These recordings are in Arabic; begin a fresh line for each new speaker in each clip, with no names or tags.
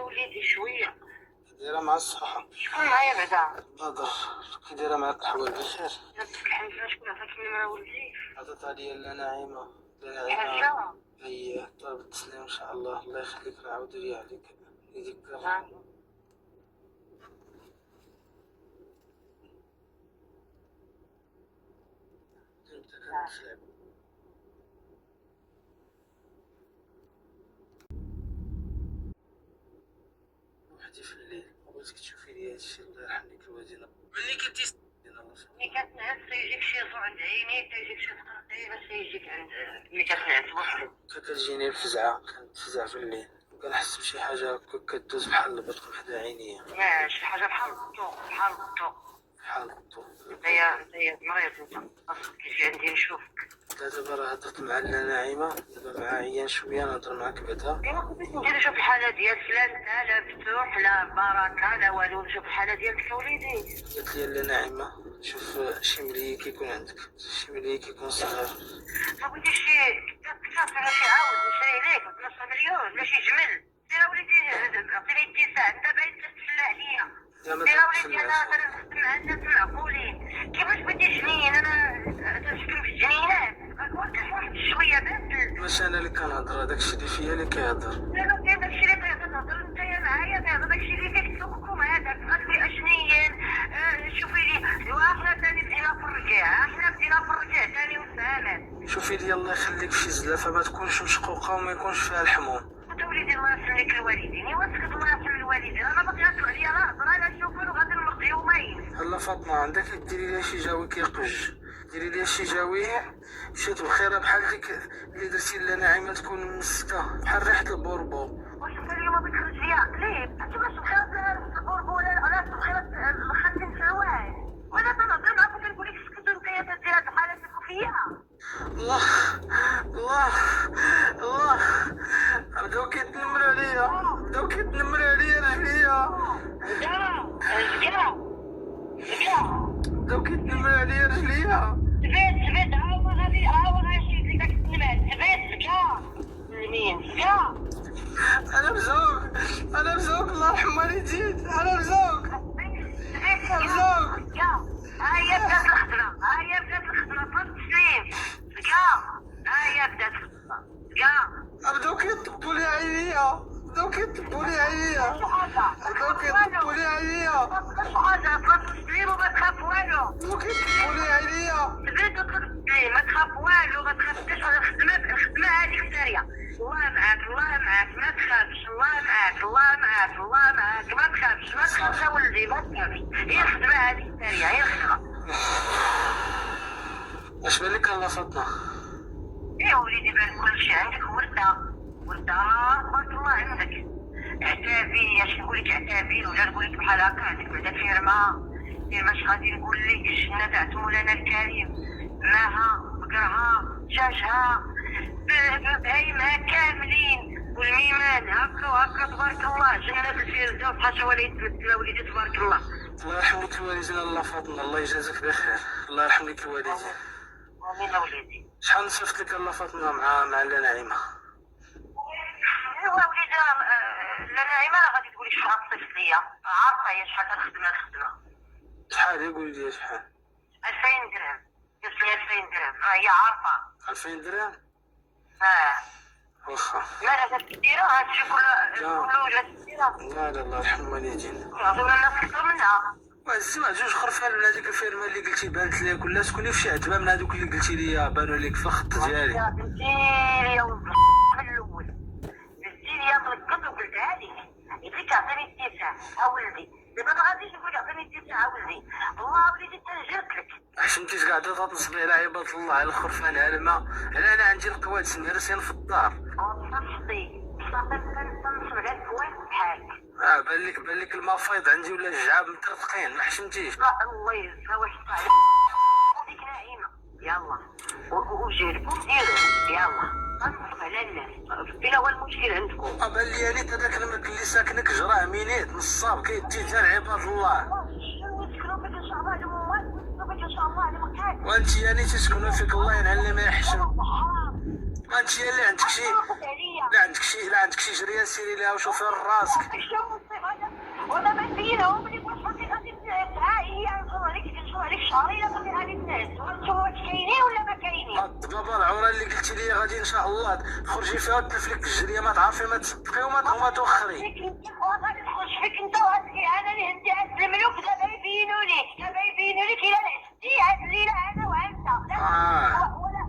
وليدي شويه.
دايره مع الصحة؟
شكون معايا بعدا؟
بدر. كي دايره معاك الحوال بخير؟
لاباس الحمد لله. شكون عطاك النمرة ولدي؟
عطاتها ليا نعيمة.
حاجه؟
هي طلب التسليم ان شاء الله. الله يخليك نعاود ليا عليك يذكر. انت كتسلم وحدي في الليل بغيتك تشوفي لي هادشي. الله يرحم ليك الوالدين. ملي كنتي
ملي كتنعس تيجيك شي زو عند عينيك، تيجيك شي تقرطي باش تيجيك عند ملي كتنعس بوحدك.
كتجيني الفزعة، كنتفزع في الليل وكنحس بشي حاجة هكا كدوز بحال البرق حدا عينيا.
شي حاجه بحال الضوء بحال الضوء.
بحال الضوء.
انت مريض، انت خاصك تجي عندي نشوفك.
لا دابا راه هضرت مع نعيمة، دابا مع عيان شوية نهضر معاك بعدا.
ايوا خصك ندير نشوف الحاله ديالك، لا مفتوح لا بركه لا والو. نشوف الحاله ديالك وليدي.
قالت لي نعيمة شوف شي ملي كيكون عندك، شي ملي كيكون صغير.
بغيتي شي كتاب ولا شي عاود نشري ليك 12 مليون ولا شي جمل. سير وليدي عطيني اتساع، انت باين تتسلى عليا. سير وليدي انا كنخدم مع الناس معقولين. كيفاش بغيتي جنين؟ انا تنسكن في الجنينات. كنت واحد شويه بس.
ماشي انا اللي كنهضر، داكشي اللي فيا اللي كيهضر.
لا كاين داكشي اللي كتهضر انت معايا، كيهضر داكشي اللي فيك سوقكم هذاك. غتقولي اشنيين؟ شوفي لي احنا ثاني بدينا في الرجاع، ثاني وسهلا.
شوفي لي الله يخليك شي زلافه ما تكونش مشقوقه وما يكونش فيها الحموم.
وليدي الله يسلمك الوالدين. واسكت الله يسلم الوالدين. انا باغي ناكل عليا الهضره. انا نشوفو وغادي نمرض يومين.
هلا فاطمه عندك ديري لي شي جاوي كيقج، ديري لي شي جاوي شات بخيره بحال ديك اللي درتي لنا عيمه تكون مسكه بحال ريحه البوربو.
واش انت اليوم بتخرج ليا عقليب؟ انت باش بخيرات البوربو ولا بخيرات الخاتم فواز؟ وانا تنهضر معاك كنقول لك اسكت وانت تدير هاد الحاله فيك فيا.
الله الله الله بداو كيتنمروا عليا، بداو كيتنمروا عليا رجليا. بداو كيتنمروا عليا رجليا.
ثبت هاو غاشي اللي داك التنمات. ثبت سكا
انا مزوق، انا مزوق. الله يرحم والديك. انا مزوق، مزوق.
ها هي بدات الخدمه طلب تسليم. ها هي بدات الخدمه.
بداو كيطبوا لي عينيا، بداو كيطبوا لي عينيا، بداو كيطبوا لي عينيا.
حاجه طلب تسليم وما تخاف والو.
بداو كيطبوا لي عينيا.
تبدا تطلب تسليم ما تخاف والو. ما تخافش على الخدمه هذيك ساريه. الله معاك ما تخافش. الله معاك ما تخافش يا ولدي ما تخافش. هي الخدمه هذيك ساريه، هي الخدمه.
اش بان لك الله فاطمه؟
يا وليدي بان كلشي عندك ورده تبارك الله عندك. عتابين اش نقول لك؟ عتابين ولا نقول لك بحال هكا عندك بعدا فيرما اش غادي نقول لك؟ الجنه تاع مولانا الكريم، ماها بقرها دجاجها بهايمها كاملين والميمان هكا وهكا تبارك الله. جنه الفردوس حاشا ولا يتبدل وليدي تبارك الله.
الله يرحم لك الوالدين الله فاطمه. الله يجازيك بخير. الله يرحم لك الوالدين.
امين يا وليدي.
شحال نصيفط لك الله فاطمه مع نعيمه؟
ايوا وليدي لا نعيمه راه غادي تقولي شحال تصيفط ليا. عارفه هي شحال تنخدم الخدمه.
شحال يقول لي شحال؟
2000 درهم. قلت لي 2000 درهم هي عارفه.
2000 درهم؟ واخا.
لا تديرها هادشي كله ولا تديرها.
لا الله يرحم والديك.
يعطيونا الناس اكثر منها.
وعزيما جوج خرفان من هذيك الفيرما اللي قلتي بانت لك، ولا تكوني في شي عتبه من هذوك اللي قلتي لي بانوا لك في الخط ديالي.
يا بنتي يا ولدي من الاول قلتي لي ملقط وقلتها لك. قلت لك عطيني اتساع ولدي. دابا ما غاديش نقول عطيني اتساع ولدي. والله وليدي تنجرت لك.
حشمتيش قاعده تنصبي على عباد الله على الخرفان على الماء. انا عندي القوادس مهرسين في الدار.
صافي تنصب على الكويت بحالك.
بان لك الماء فايض عندي ولا الجعاب مطرطقين. ما حشمتيش.
لا الله يجزاها واش عليك. وديك نعيمه يلا وجيركم ديروا يلا غنصب على الناس. فين هو المشكل عندكم؟
بان لي نيت هذاك الملك اللي ساكنك جراه مينيت نصاب كيدي حتى لعباد الله. وانت يعني تسكنوا فيك الله ينعل ما يحشم. وانت اللي عندك شي لا عندك شي جريه سيري ليها وشوفي راسك.
وانا ما نبينهم اللي واش غادي تعاهي نشوف عليك شهرين لا تقولي غادي الناس نشوفوا واش كاينين ولا ما كاينين.
بابا العوره اللي قلتي لي غادي ان شاء الله تخرجي فيها وتلف لك الجريه، ما تعرفي ما تبقي وما توخري.
غادي تخرج فيك انت وهاد انا اللي هندي هاد الملوك دابا يبينوا لك الا لحقتي هاد الليله انا وانت ولا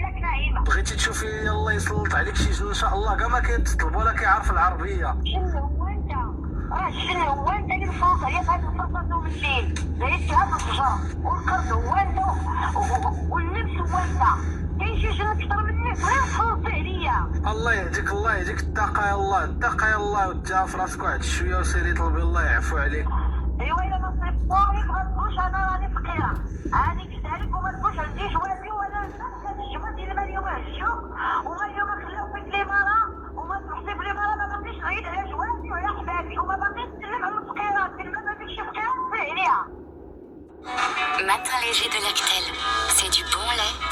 لك نعيمه.
بغيتي تشوفي يلا يسلط عليك شي جن ان شاء الله كاع ما كيتطلب ولا كيعرف العربيه.
شنو هو انت اللي مفروض عليك هاد الفرصه من الليل زيدتي هاد الشجر والقرد هو انت واللبس هو انت. كاين شي جن اكثر منك غير تفوت عليا.
الله يهديك اتقى يلا وديها في راسك واحد شويه وسيري طلبي الله يعفو عليك.
ايوا الا ما صيفطوش ما تقولش انا راني فقيره هذيك كذلك وما تقولش عندي جوازي ولا نفس الجواز اللي ما اليوم هشوا وما اليوم خلاو فيك لي مرا وما تحسب لي مرا ما باقيش نعيد على جوازي وعلى حبابي وما باقيش نتكلم على الفقيرات اللي ما باقيش فقيره نصيح عليها.
Matin léger de Lactel, c'est du bon lait.